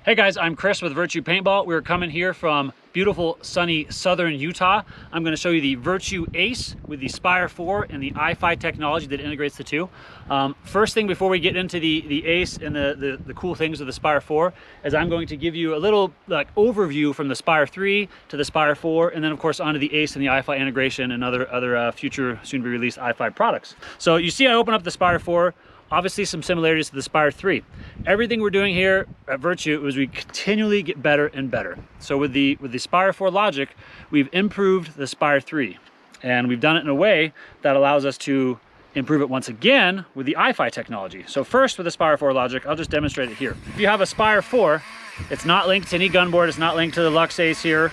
Hey guys, I'm Chris with Virtue Paintball. We're coming here from beautiful sunny southern Utah. I'm going to show you the Virtue Ace with the Spire IV and the iFi technology that integrates the two. First thing before we get into the Ace and the cool things of the Spire IV is I'm going to give you a little overview from the Spire III to the Spire IV, and then of course onto the Ace and the iFi integration and other future soon to be released iFi products. So you see I open up the Spire IV. Obviously some similarities to the Spire III. Everything we're doing here at Virtue is we continually get better and better. So with the Spire IV logic, we've improved the Spire III. And we've done it in a way that allows us to improve it once again with the iFi technology. So first with the Spire IV logic, I'll just demonstrate it here. If you have a Spire IV, it's not linked to any gun board, it's not linked to the Lux Ace here.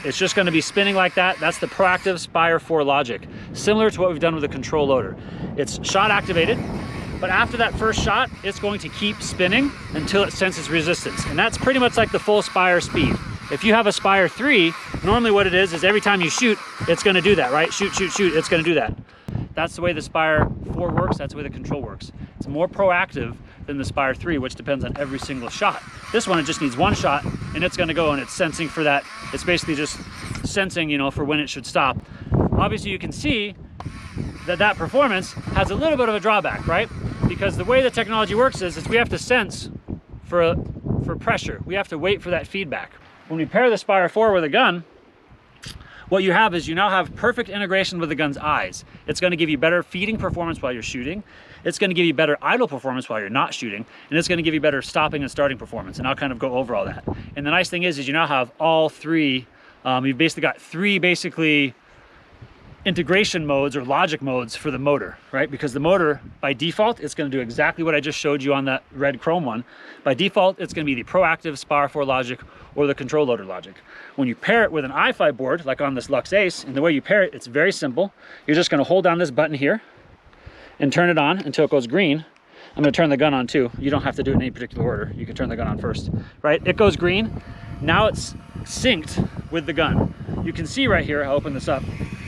It's just going to be spinning like that. That's the proactive Spire IV logic, similar to what we've done with the control loader. It's shot activated. But after that first shot, it's going to keep spinning until it senses resistance. And that's pretty much like the full Spire speed. If you have a Spire III, normally what it is every time you shoot, it's gonna do that, right? Shoot, shoot, shoot, it's gonna do that. That's the way the Spire IV works, that's the way the control works. It's more proactive than the Spire III, which depends on every single shot. This one, it just needs one shot and it's gonna go and it's sensing for that. It's basically just sensing, for when it should stop. Obviously you can see that performance has a little bit of a drawback, right? Because the way the technology works is we have to sense for pressure. We have to wait for that feedback. When we pair the Spire IV with a gun, what you have is you now have perfect integration with the gun's eyes. It's going to give you better feeding performance while you're shooting. It's going to give you better idle performance while you're not shooting. And it's going to give you better stopping and starting performance. And I'll kind of go over all that. And the nice thing is you now have all three. You've basically got three integration modes or logic modes for the motor, right? Because the motor, by default, it's going to do exactly what I just showed you on that red chrome one. By default, it's going to be the proactive Spire IV logic or the control loader logic. When you pair it with an iFi board, like on this Lux Ace, and the way you pair it, it's very simple. You're just going to hold down this button here and turn it on until it goes green. I'm going to turn the gun on too. You don't have to do it in any particular order. You can turn the gun on first, right? It goes green. Now it's synced with the gun. You can see right here, I'll open this up.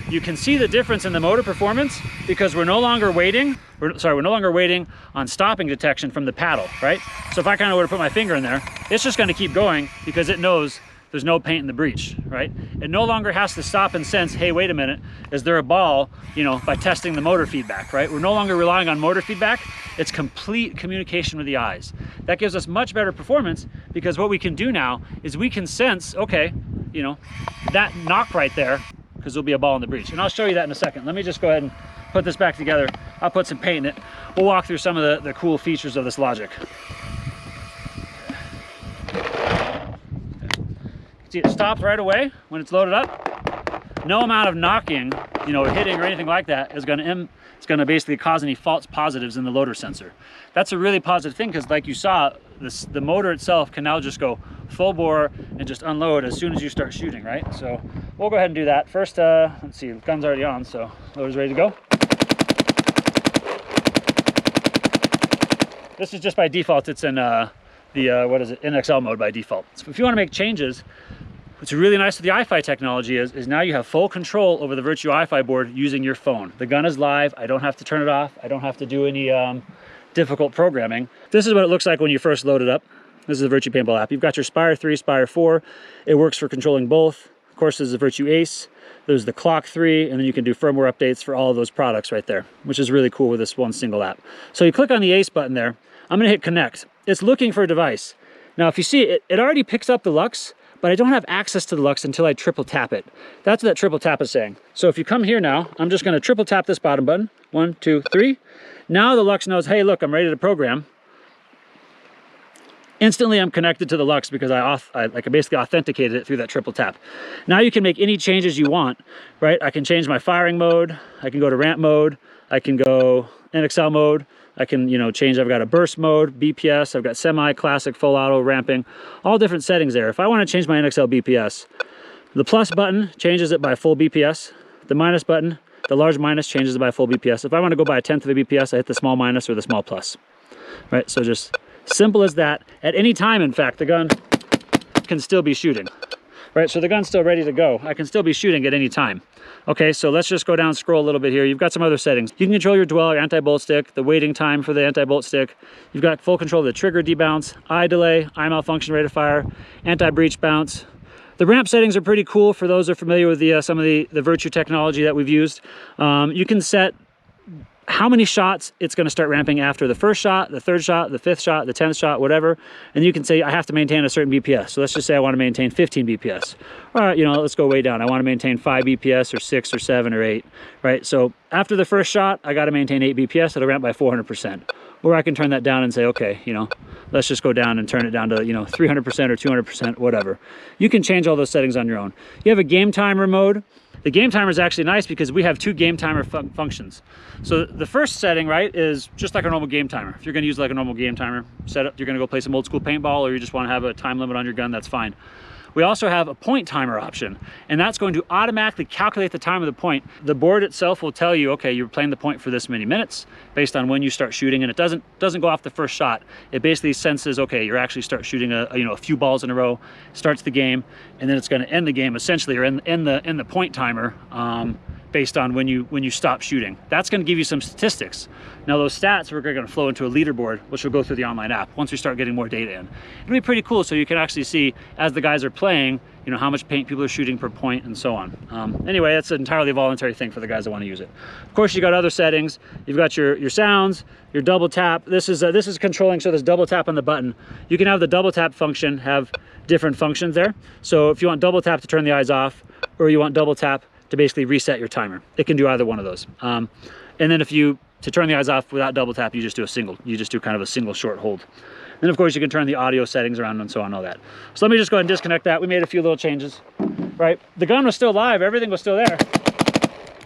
You can see the difference in the motor performance because we're no longer waiting. We're no longer waiting on stopping detection from the paddle, right? So if I kind of were to put my finger in there, it's just going to keep going because it knows there's no paint in the breech, right? It no longer has to stop and sense, hey, wait a minute, is there a ball, by testing the motor feedback, right? We're no longer relying on motor feedback. It's complete communication with the eyes. That gives us much better performance because what we can do now is we can sense, okay, that knock right there, because there'll be a ball in the breech. And I'll show you that in a second. Let me just go ahead and put this back together. I'll put some paint in it. We'll walk through some of the cool features of this logic. See, it stops right away when it's loaded up. No amount of knocking, hitting or anything like that is gonna basically cause any false positives in the loader sensor. That's a really positive thing because like you saw, the motor itself can now just go full bore and just unload as soon as you start shooting, right? So we'll go ahead and do that. First, let's see, the gun's already on, so loader's ready to go. This is just by default, it's in NXL mode by default. So if you want to make changes, what's really nice with the iFi technology is now you have full control over the Virtue iFi board using your phone. The gun is live, I don't have to turn it off, I don't have to do any difficult programming. This is what it looks like when you first load it up. This is the Virtue Paintball app. You've got your Spire III, Spire IV. It works for controlling both. Of course, there's the Virtue Ace. There's the Clock 3, and then you can do firmware updates for all of those products right there, which is really cool with this one single app. So you click on the Ace button there. I'm gonna hit connect. It's looking for a device. Now, if you see it already picks up the Lux, but I don't have access to the Lux until I triple tap it. That's what that triple tap is saying. So if you come here now, I'm just gonna triple tap this bottom button. 1, 2, 3. Now the Lux knows, hey, look, I'm ready to program. Instantly, I'm connected to the Lux because I basically authenticated it through that triple tap. Now you can make any changes you want, right? I can change my firing mode. I can go to ramp mode. I can go NXL mode. I can, change, I've got a burst mode, BPS. I've got semi, classic, full auto, ramping, all different settings there. If I want to change my NXL BPS, the plus button changes it by full BPS. The minus button, the large minus changes it by full BPS. If I want to go by 1/10 of a BPS, I hit the small minus or the small plus, right? So just simple as that. At any time, in fact, the gun can still be shooting. right? So the gun's still ready to go. I can still be shooting at any time. Okay, so let's just go down, scroll a little bit here. You've got some other settings. You can control your dwell, your anti-bolt stick, the waiting time for the anti-bolt stick. You've got full control of the trigger debounce, eye delay, eye malfunction rate of fire, anti-breach bounce. The ramp settings are pretty cool for those who are familiar with the some of the Virtue technology that we've used. You can set how many shots it's going to start ramping after the first shot, the third shot, the fifth shot, the 10th shot, whatever. And you can say, I have to maintain a certain BPS. So let's just say I want to maintain 15 BPS. All right, you know, let's go way down. I want to maintain 5 BPS or 6 or 7 or 8, right? So after the first shot, I got to maintain 8 BPS. It'll ramp by 400%. Or I can turn that down and say, okay, you know, let's just go down and turn it down to, you know, 300% or 200%, whatever. You can change all those settings on your own. You have a game timer mode. The game timer is actually nice because we have 2 game timer functions. So the first setting, right, is just like a normal game timer. If you're going to use like a normal game timer setup, you're going to go play some old school paintball, or you just want to have a time limit on your gun, that's fine. We also have a point timer option, and that's going to automatically calculate the time of the point. The board itself will tell you, okay, you're playing the point for this many minutes based on when you start shooting, and it doesn't go off the first shot. It basically senses, okay, you're actually start shooting a few balls in a row, starts the game, and then it's going to end the game essentially, or end the point timer based on when you stop shooting. That's going to give you some statistics. Now those stats are going to flow into a leaderboard, which will go through the online app once we start getting more data in. It'll be pretty cool, so you can actually see as the guys are playing, you know, how much paint people are shooting per point and so on. Anyway, that's an entirely voluntary thing for the guys that want to use it. Of course, you got other settings. You've got your sounds, your double tap. This is controlling, so there's double tap on the button. You can have the double tap function have different functions there. So if you want double tap to turn the eyes off, or you want double tap to basically reset your timer, it can do either one of those. And then to turn the eyes off without double tap, you just do kind of a single short hold. Then of course you can turn the audio settings around and so on, all that. So let me just go ahead and disconnect that. We made a few little changes, right? The gun was still live, everything was still there.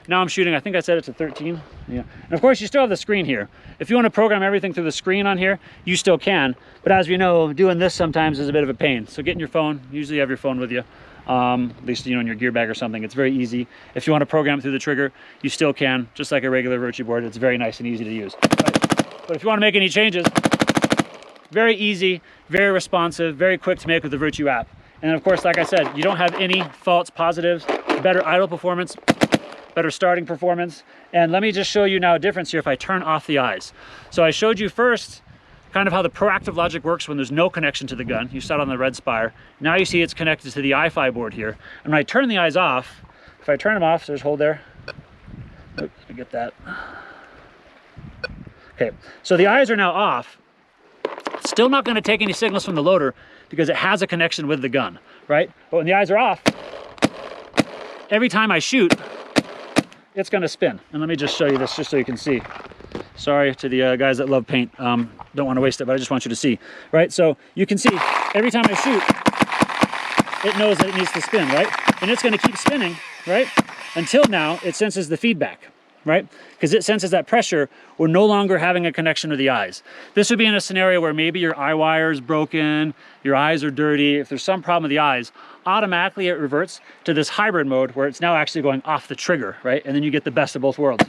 Now I'm shooting, I think I set it to 13. Yeah. And of course you still have the screen here. If you want to program everything through the screen on here, you still can. But as we know, doing this sometimes is a bit of a pain. So get in your phone, usually you have your phone with you. At least, you know, in your gear bag or something. It's very easy. If you want to program it through the trigger, you still can, just like a regular Virtue board. It's very nice and easy to use. But if you want to make any changes, very easy, very responsive, very quick to make with the Virtue app. And of course, like I said, you don't have any false positives, better idle performance, better starting performance. And let me just show you now a difference here if I turn off the eyes. So I showed you first kind of how the proactive logic works when there's no connection to the gun. You saw it on the red Spire. Now you see it's connected to the i5 board here. And when I turn the eyes off, if I turn them off, so there's hold there. Oops, let me get that. Okay, so the eyes are now off. Still not going to take any signals from the loader because it has a connection with the gun, right? But when the eyes are off, every time I shoot, it's going to spin. And let me just show you this just so you can see. Sorry to the guys that love paint. Don't want to waste it, but I just want you to see, right? So you can see every time I shoot, it knows that it needs to spin, right? And it's going to keep spinning, right? Until now it senses the feedback, right? Because it senses that pressure. We're no longer having a connection with the eyes. This would be in a scenario where maybe your eye wire is broken, your eyes are dirty. If there's some problem with the eyes, automatically it reverts to this hybrid mode where it's now actually going off the trigger, right? And then you get the best of both worlds.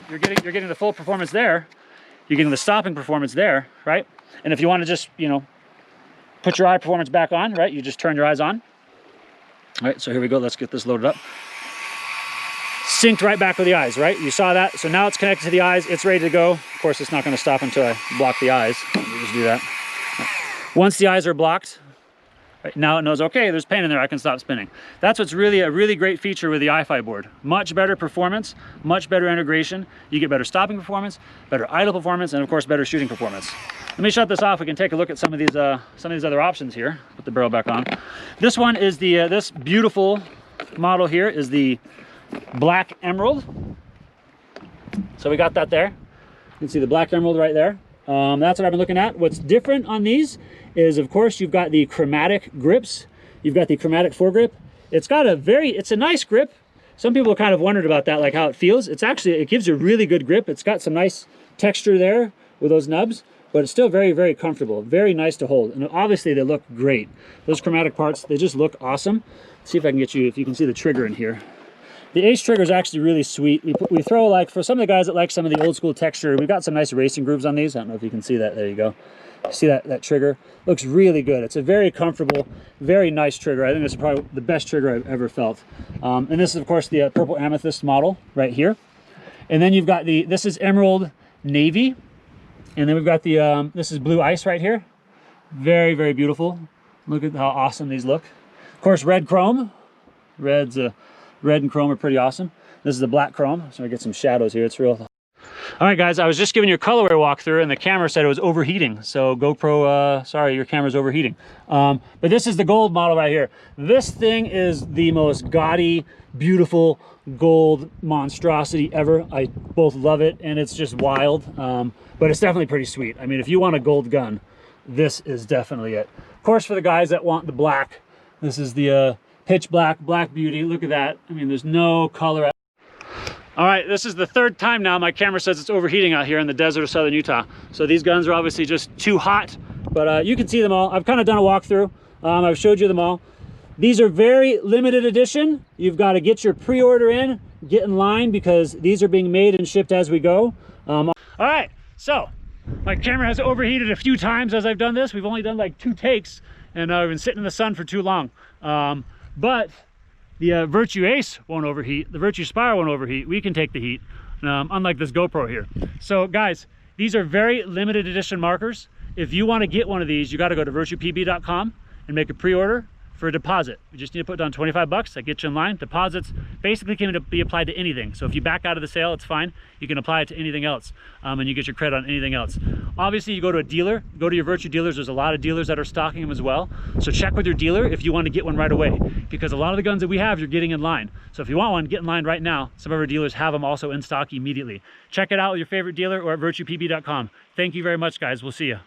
You're getting the full performance there. You're getting the stopping performance there, right? And if you want to just, you know, put your eye performance back on, right? You just turn your eyes on. All right, so here we go. Let's get this loaded up. Synced right back with the eyes, right? You saw that. So now it's connected to the eyes. It's ready to go. Of course, it's not going to stop until I block the eyes. Let me just do that. Once the eyes are blocked, right, now it knows, okay, there's paint in there, I can stop spinning. That's what's really a really great feature with the i5 board. Much better performance, much better integration. You get better stopping performance, better idle performance, and of course, better shooting performance. Let me shut this off. We can take a look at some of these other options here. Put the barrel back on. This one is the this beautiful model here is the Black Emerald. So we got that there. You can see the Black Emerald right there. That's what I've been looking at. What's different on these is, of course, you've got the chromatic grips. You've got the chromatic foregrip. It's a nice grip. Some people kind of wondered about that, like how it feels. It gives you a really good grip. It's got some nice texture there with those nubs, but it's still very, very comfortable. Very nice to hold. And obviously they look great. Those chromatic parts, they just look awesome. Let's see if I can get you, if you can see the trigger in here. The Ace trigger is actually really sweet. We throw, like, for some of the guys that like some of the old school texture, we've got some nice racing grooves on these. I don't know if you can see that. There you go. See that trigger? Looks really good. It's a very comfortable, very nice trigger. I think this is probably the best trigger I've ever felt. And this is, of course, the purple amethyst model right here. And then you've got this is emerald navy. And then we've got this is blue ice right here. Very, very beautiful. Look at how awesome these look. Of course, red chrome. Red and chrome are pretty awesome. This is the black chrome, so I get some shadows here. It's real. All right, guys, I was just giving you a colorway walkthrough, and the camera said it was overheating. So GoPro, sorry, your camera's overheating. But this is the gold model right here. This thing is the most gaudy, beautiful gold monstrosity ever. I both love it, and it's just wild. But it's definitely pretty sweet. I mean, if you want a gold gun, this is definitely it. Of course, for the guys that want the black, this is the pitch black beauty. Look at that. I mean, there's no color. All right, this is the third time now my camera says it's overheating out here in the desert of southern Utah. So these guns are obviously just too hot, but you can see them all. I've kind of done a walkthrough. I've showed you them all. These are very limited edition. You've got to get your pre-order in, get in line, because these are being made and shipped as we go. All right, so my camera has overheated a few times as I've done this. We've only done like 2 takes, and I've been sitting in the sun for too long. But the Virtue Ace won't overheat. The Virtue Spire won't overheat. We can take the heat, unlike this GoPro here. So guys, these are very limited edition markers. If you want to get one of these, you got to go to virtuepb.com and make a pre-order for a deposit. You just need to put down 25 bucks. That gets you in line. Deposits basically can be applied to anything. So if you back out of the sale, it's fine. You can apply it to anything else, and you get your credit on anything else. Obviously, you go to a dealer, go to your Virtue dealers. There's a lot of dealers that are stocking them as well. So check with your dealer if you want to get one right away, because a lot of the guns that we have, you're getting in line. So if you want one, get in line right now. Some of our dealers have them also in stock immediately. Check it out with your favorite dealer or at virtuepb.com. Thank you very much, guys. We'll see you.